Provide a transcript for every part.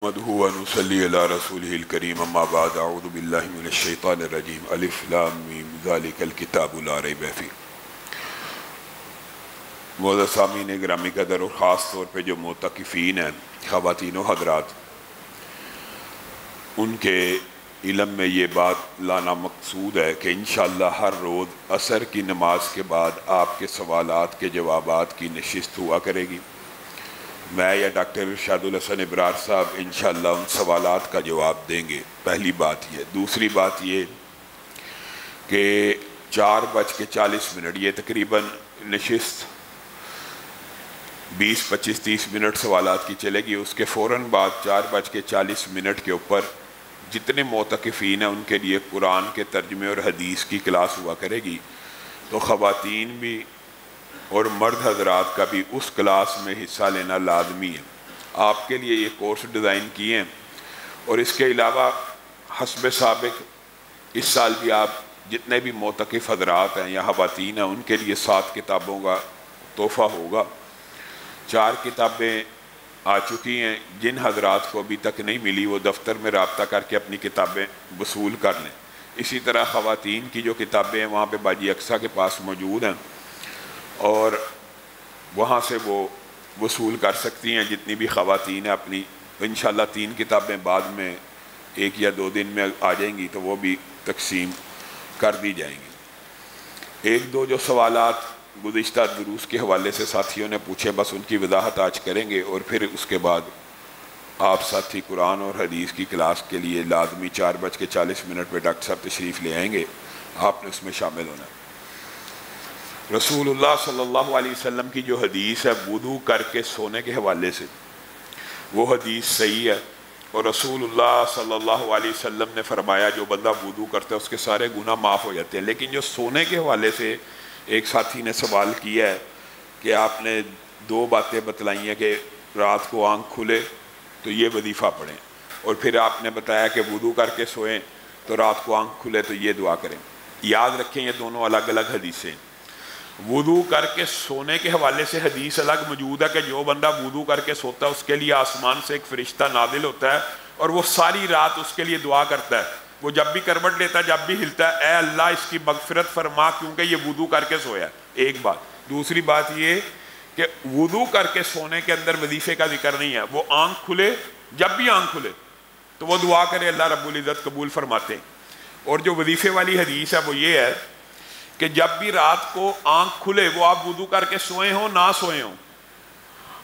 نحمده ونصلي على رسوله الكريم اما بعد اعوذ بالله من الشیطان الرجیم الف لام میم ذلک الکتاب لا ریب فیہ۔ معزز سامعین گرامی قدر اور خاص طور پہ جو معتکفین ہیں خواتین و حضرات، ان کے علم میں یہ بات لانا مقصود ہے کہ انشاءاللہ ہر روز عصر کی نماز کے بعد آپ کے سوالات کے جوابات کی نشست ہوا کرے گی۔ میں یا ڈاکٹر ارشاد الحسن ابرار صاحب انشاءاللہ ان سوالات کا جواب دیں گے۔ پہلی بات یہ۔ دوسری بات یہ کہ 4:40 یہ تقریباً نشست 20-25-30 منٹ سوالات کی چلے گی۔ اس کے فوراً بعد 4:40 کے اوپر جتنے معتکفین ہیں ان کے لیے قرآن کے ترجمے اور حدیث کی کلاس ہوا کرے گی، تو خواتین بھی اور مرد حضرات کا بھی اس کلاس میں حصہ لینا لازمی ہے۔ آپ کے لیے یہ کورس ڈیزائن کیے ہیں، اور اس کے علاوہ حسب سابق اس سال بھی آپ جتنے بھی معتکف حضرات ہیں یا خواتین ہیں ان کے لیے 7 کتابوں کا تحفہ ہوگا۔ 4 کتابیں آ چکی ہیں، جن حضرات کو ابھی تک نہیں ملی وہ دفتر میں رابطہ کر کے اپنی کتابیں وصول کر لیں۔ اسی طرح خواتین کی جو کتابیں ہیں وہاں پہ باجی اقصیٰ کے پاس موجود ہیں، اور وہاں سے وہ وصول کر سکتی ہیں جتنی بھی خواتین ہیں اپنی۔ انشاءاللہ 3 کتابیں بعد میں 1 یا 2 دن میں آ جائیں گی تو وہ بھی تقسیم کر دی جائیں گی۔ 1-2 جو سوالات گزشتہ دروس کے حوالے سے ساتھیوں نے پوچھے، بس ان کی وضاحت آج کریں گے، اور پھر اس کے بعد آپ ساتھی قرآن اور حدیث کی کلاس کے لیے لازمی 4:40 پہ ڈاکٹر صاحب تشریف لے آئیں گے، آپ نے اس میں شامل ہونا ہے۔ رسول اللہ صلی اللہ علیہ وسلم کی جو حدیث ہے وضو کر کے سونے کے حوالے سے، وہ حدیث صحیح ہے، اور رسول اللہ صلی اللہ علیہ وسلم نے فرمایا جو بندہ وضو کرتا ہے اس کے سارے گناہ معاف ہو جاتے ہیں۔ لیکن جو سونے کے حوالے سے ایک ساتھی نے سوال کیا ہے کہ آپ نے 2 باتیں بتلائی ہیں کہ رات کو آنکھ کھلے تو یہ وظیفہ پڑھیں، اور پھر آپ نے بتایا کہ وضو کر کے سوئیں تو رات کو آنکھ کھلے تو یہ دعا کریں۔ یاد رکھیں یہ دونوں الگ الگ حدیثیں۔ وضو کر کے سونے کے حوالے سے حدیث الگ موجود ہے کہ جو بندہ وضو کر کے سوتا ہے اس کے لیے آسمان سے ایک فرشتہ نازل ہوتا ہے، اور وہ ساری رات اس کے لیے دعا کرتا ہے۔ وہ جب بھی کروٹ لیتا ہے، جب بھی ہلتا ہے، اے اللہ اس کی مغفرت فرما کیونکہ یہ وضو کر کے سویا ہے۔ ایک بات۔ دوسری بات یہ کہ وضو کر کے سونے کے اندر وظیفے کا ذکر نہیں ہے۔ وہ آنکھ کھلے، جب بھی آنکھ کھلے تو وہ دعا کرے، اللہ رب العزت قبول فرماتے ہیں۔ اور جو وظیفے والی حدیث ہے وہ یہ ہے کہ جب بھی رات کو آنکھ کھلے، وہ آپ وضو کر کے سوئے ہوں نہ سوئے ہوں،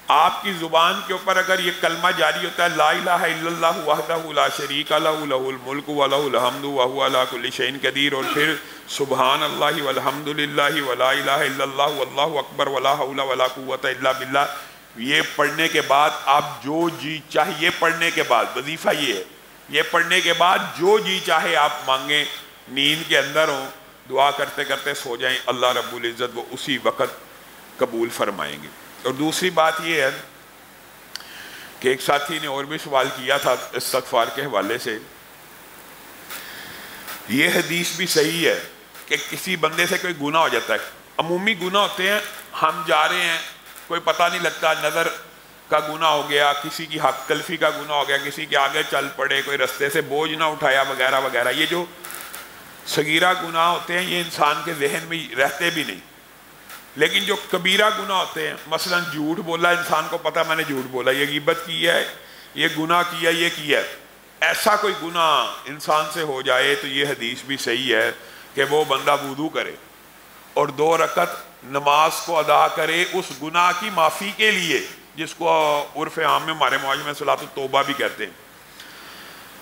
آپ کی زبان کے اوپر اگر یہ کلمہ جاری ہوتا ہے لا الہ الا اللہ وحدہ لا شریک لہ لہ الملک ولہ الحمد وہو علی کل شیء قدیر، اور پھر سبحان اللہ والحمد للہ ولا الہ الا اللہ واللہ اکبر ولا حول ولا قوۃ الا باللہ، یہ پڑھنے کے بعد آپ جو جی چاہے، یہ پڑھنے کے بعد وظیفہ یہ ہے، یہ پڑھنے کے بعد جو جی چاہے آپ مانگیں، نیند کے اندر ہوں، دعا کرتے کرتے سو جائیں، اللہ رب العزت وہ اسی وقت قبول فرمائیں گے۔ اور دوسری بات یہ ہے کہ ایک ساتھی نے اور بھی سوال کیا تھا استغفار کے حوالے سے۔ یہ حدیث بھی صحیح ہے کہ کسی بندے سے کوئی گناہ ہو جاتا ہے، عمومی گناہ ہوتے ہیں، ہم جا رہے ہیں کوئی پتہ نہیں لگتا، نظر کا گناہ ہو گیا، کسی کی حق تلفی کا گناہ ہو گیا، کسی کے آگے چل پڑے، کوئی رستے سے بوجھ نہ اٹھایا وغیرہ وغیرہ، یہ جو صغیرہ گناہ ہوتے ہیں یہ انسان کے ذہن میں رہتے بھی نہیں۔ لیکن جو کبیرہ گناہ ہوتے ہیں، مثلا جھوٹ بولا، انسان کو پتہ میں نے جھوٹ بولا، یہ غیبت کی ہے، یہ گناہ کیا، یہ کیا ہے، ایسا کوئی گناہ انسان سے ہو جائے تو یہ حدیث بھی صحیح ہے کہ وہ بندہ وضو کرے اور 2 رکعت نماز کو ادا کرے اس گناہ کی معافی کے لیے، جس کو عرف عام میں ہمارے معاشرے میں صلاۃ التوبہ بھی کہتے ہیں۔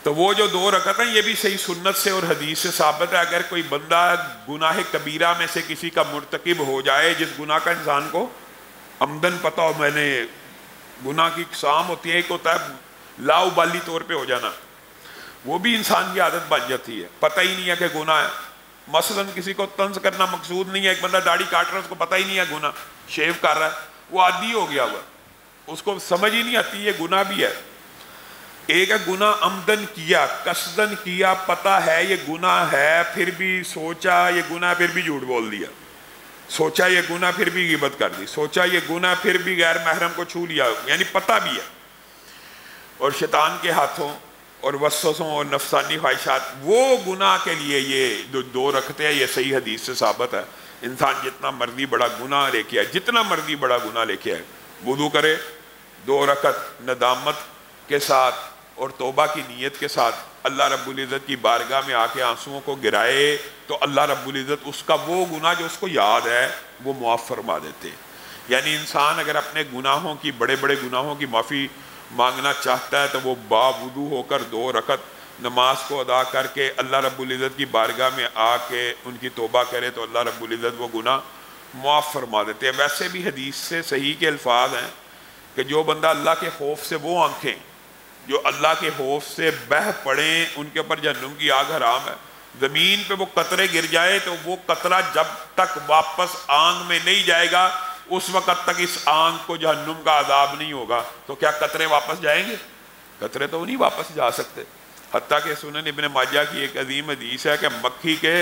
تو وہ جو 2 رکعت ہیں یہ بھی صحیح سنت سے اور حدیث سے ثابت ہے۔ اگر کوئی بندہ گناہ کبیرہ میں سے کسی کا مرتکب ہو جائے، جس گناہ کا انسان کو عمدن پتہ ہو، میں نے گناہ کی اقسام ہوتی ہے، ایک ہوتا ہے لاؤبالی طور پہ ہو جانا، وہ بھی انسان کی عادت بن جاتی ہے، پتہ ہی نہیں ہے کہ گناہ ہے۔ مثلا کسی کو طنز کرنا مقصود نہیں ہے، ایک بندہ داڑھی کاٹ رہا ہے، اس کو پتہ ہی نہیں ہے گناہ، شیو کر رہا ہے، وہ عادی ہو گیا ہوا، اس کو سمجھ ہی نہیں آتی یہ گناہ بھی ہے۔ ایک ہے گناہ عمدن کیا، قصدن کیا، پتہ ہے یہ گناہ ہے، پھر بھی سوچا یہ گناہ، پھر بھی جھوٹ بول دیا، سوچا یہ گناہ پھر بھی غیبت کر دی، سوچا یہ گناہ پھر بھی غیر محرم کو چھو لیا، یعنی پتہ بھی ہے۔ اور شیطان کے ہاتھوں اور وسوسوں اور نفسانی خواہشات، وہ گناہ کے لیے یہ جو 2 رکھتے ہیں، یہ صحیح حدیث سے ثابت ہے۔ انسان جتنا مرضی بڑا گناہ لے کے آئے، جتنا مرضی بڑا گناہ لے کے آئے، وضو کرے، 2 رکعت ندامت کے ساتھ اور توبہ کی نیت کے ساتھ اللہ رب العزت کی بارگاہ میں آ کے آنسوؤں کو گرائے، تو اللہ رب العزت اس کا وہ گناہ جو اس کو یاد ہے وہ معاف فرما دیتے ہیں۔ یعنی انسان اگر اپنے گناہوں کی، بڑے بڑے گناہوں کی معافی مانگنا چاہتا ہے تو وہ باوضو ہو کر 2 رکعت نماز کو ادا کر کے اللہ رب العزت کی بارگاہ میں آ کے ان کی توبہ کرے، تو اللہ رب العزت وہ گناہ معاف فرما دیتے ہیں۔ ویسے بھی حدیث سے صحیح کے الفاظ ہیں کہ جو بندہ اللہ کے خوف سے، وہ آنکھیں جو اللہ کے خوف سے بہہ پڑیں، ان کے اوپر جہنم کی آگ حرام ہے۔ زمین پہ وہ قطرے گر جائے تو وہ قطرہ جب تک واپس آنگ میں نہیں جائے گا، اس وقت تک اس آنگ کو جہنم کا عذاب نہیں ہوگا۔ تو کیا قطرے واپس جائیں گے؟ قطرے تو نہیں واپس جا سکتے۔ حتیٰ کہ سنن ابن ماجہ کی ایک عظیم حدیث ہے کہ مکھی کے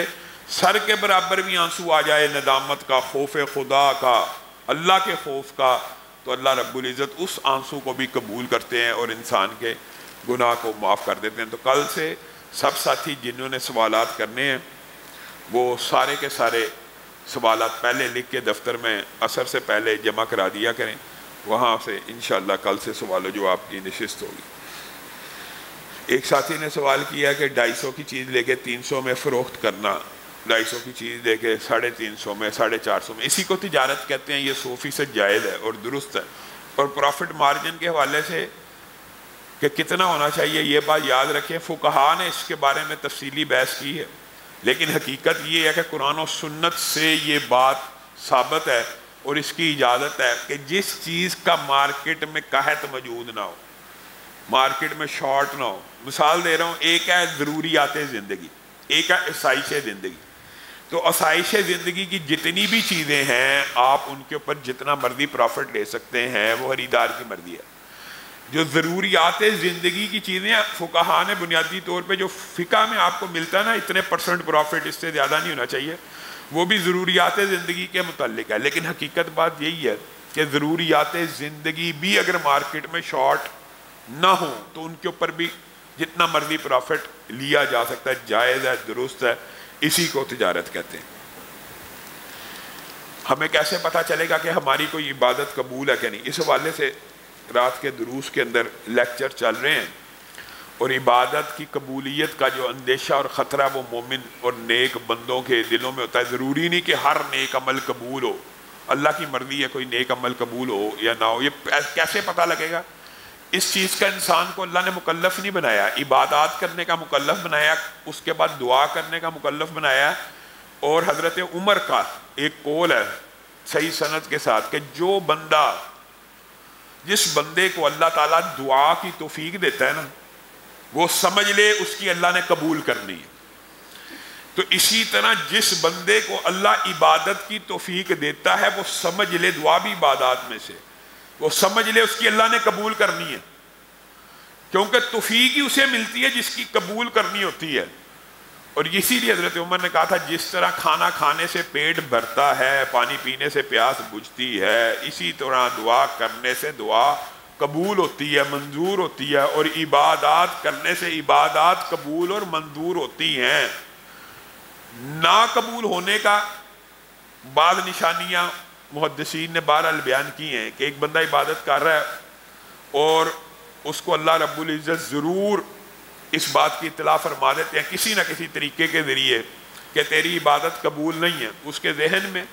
سر کے برابر بھی آنسو آ جائے ندامت کا، خوف خدا کا، اللہ کے خوف کا، تو اللہ رب العزت اس آنسو کو بھی قبول کرتے ہیں اور انسان کے گناہ کو معاف کر دیتے ہیں۔ تو کل سے سب ساتھی جنہوں نے سوالات کرنے ہیں وہ سارے کے سارے سوالات پہلے لکھ کے دفتر میں عصر سے پہلے جمع کرا دیا کریں، وہاں سے انشاءاللہ کل سے سوال و جواب کی نشست ہوگی۔ ایک ساتھی نے سوال کیا کہ 250 کی چیز لے کے 300 میں فروخت کرنا، 250 کی چیز لے کے 350 میں، 450 میں، اسی کو تجارت کہتے ہیں۔ یہ 100% جائز ہے اور درست ہے۔ اور پروفٹ مارجن کے حوالے سے کہ کتنا ہونا چاہیے، یہ بات یاد رکھیں، فقہا نے اس کے بارے میں تفصیلی بحث کی ہے، لیکن حقیقت یہ ہے کہ قرآن و سنت سے یہ بات ثابت ہے اور اس کی اجازت ہے کہ جس چیز کا مارکیٹ میں قحط موجود نہ ہو، مارکیٹ میں شارٹ نہ ہو۔ مثال دے رہا ہوں، ایک ہے ضروریات زندگی، ایک ہے آسائش زندگی۔ تو آسائش زندگی کی جتنی بھی چیزیں ہیں آپ ان کے اوپر جتنا مرضی پروفٹ لے سکتے ہیں، وہ خریدار کی مرضی ہے۔ جو ضروریات زندگی کی چیزیں فقہا نے بنیادی طور پہ جو فقہ میں آپ کو ملتا ہے نا، اتنے % پروفٹ، اس سے زیادہ نہیں ہونا چاہیے، وہ بھی ضروریات زندگی کے متعلق ہے۔ لیکن حقیقت بات یہی ہے کہ ضروریات زندگی بھی اگر مارکیٹ میں شارٹ نہ ہوں تو ان کے اوپر بھی جتنا مرضی پروفٹ لیا جا سکتا ہے، جائز ہے، درست ہے، اسی کو تجارت کہتے ہیں۔ ہمیں کیسے پتہ چلے گا کہ ہماری کوئی عبادت قبول ہے کہ نہیں؟ اس حوالے سے رات کے دروس کے اندر لیکچر چل رہے ہیں، اور عبادت کی قبولیت کا جو اندیشہ اور خطرہ وہ مومن اور نیک بندوں کے دلوں میں ہوتا ہے۔ ضروری نہیں کہ ہر نیک عمل قبول ہو، اللہ کی مرضی ہے کوئی نیک عمل قبول ہو یا نہ ہو۔ یہ کیسے پتہ لگے گا؟ اس چیز کا انسان کو اللہ نے مکلف نہیں بنایا، عبادات کرنے کا مکلف بنایا، اس کے بعد دعا کرنے کا مکلف بنایا۔ اور حضرت عمر کا ایک قول ہے صحیح سند کے ساتھ کہ جو بندہ، جس بندے کو اللہ تعالیٰ دعا کی توفیق دیتا ہے نا، وہ سمجھ لے اس کی اللہ نے قبول کرنی ہے۔ تو اسی طرح جس بندے کو اللہ عبادت کی توفیق دیتا ہے وہ سمجھ لے، دعا بھی عبادات میں سے، وہ سمجھ لے اس کی اللہ نے قبول کرنی ہے، کیونکہ توفیق ہی اسے ملتی ہے جس کی قبول کرنی ہوتی ہے۔ اور اسی لیے حضرت عمر نے کہا تھا جس طرح کھانا کھانے سے پیٹ بھرتا ہے، پانی پینے سے پیاس بجھتی ہے، اسی طرح دعا کرنے سے دعا قبول ہوتی ہے، منظور ہوتی ہے، اور عبادات کرنے سے عبادات قبول اور منظور ہوتی ہیں۔ نا قبول ہونے کا بعض نشانیاں محدثین نے بہرحال بیان کی ہیں کہ ایک بندہ عبادت کر رہا ہے اور اس کو اللہ رب العزت ضرور اس بات کی اطلاع فرما دیتے ہیں کسی نہ کسی طریقے کے ذریعے کہ تیری عبادت قبول نہیں ہے۔ اس کے ذہن میں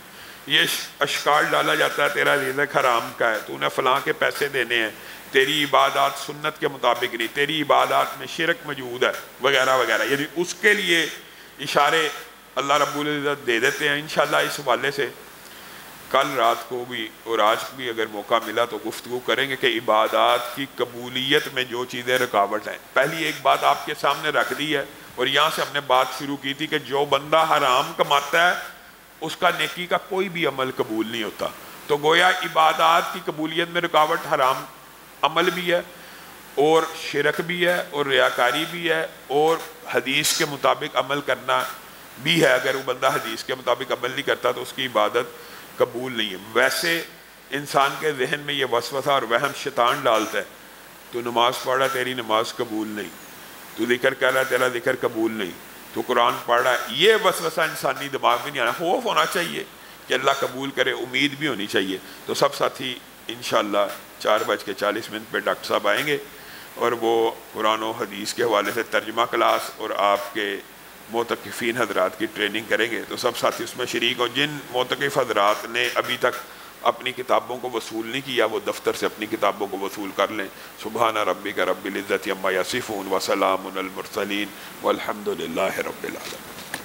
یہ اشکال ڈالا جاتا ہے تیرا رزق حرام کا ہے، تو نے فلاں کے پیسے دینے ہیں، تیری عبادات سنت کے مطابق نہیں، تیری عبادات میں شرک موجود ہے، وغیرہ وغیرہ۔ یعنی اس کے لیے اشارے اللہ رب العزت دے دیتے ہیں۔ انشاءاللہ اس حوالے سے کل رات کو بھی اور آج بھی اگر موقع ملا تو گفتگو کریں گے کہ عبادات کی قبولیت میں جو چیزیں رکاوٹ ہیں۔ پہلی ایک بات آپ کے سامنے رکھ دی ہے، اور یہاں سے ہم نے بات شروع کی تھی کہ جو بندہ حرام کماتا ہے اس کا نیکی کا کوئی بھی عمل قبول نہیں ہوتا۔ تو گویا عبادات کی قبولیت میں رکاوٹ حرام عمل بھی ہے، اور شرک بھی ہے، اور ریاکاری بھی ہے، اور حدیث کے مطابق عمل کرنا بھی ہے۔ اگر وہ بندہ حدیث کے مطابق عمل نہیں کرتا تو اس کی عبادت قبول نہیں ہے۔ ویسے انسان کے ذہن میں یہ وسوسہ اور وہم شیطان ڈالتا ہے تو نماز پڑھ رہا تیری نماز قبول نہیں، تو ذکر کر رہا تیرا ذکر قبول نہیں، تو قرآن پڑھ رہا ہے، یہ وسوسہ انسانی دماغ میں نہیں آنا، خوف ہونا چاہیے کہ اللہ قبول کرے، امید بھی ہونی چاہیے۔ تو سب ساتھی انشاءاللہ 4:40 پہ ڈاکٹر صاحب آئیں گے اور وہ قرآن و حدیث کے حوالے سے ترجمہ کلاس اور آپ کے معتکفین حضرات کی ٹریننگ کریں گے، تو سب ساتھی اس میں شریک ہوں۔ جن معتکف حضرات نے ابھی تک اپنی کتابوں کو وصول نہیں کیا وہ دفتر سے اپنی کتابوں کو وصول کر لیں۔ سبحان ربک رب العزت عما یصفون وسلام علی المرسلین والحمد للہ رب العالمین۔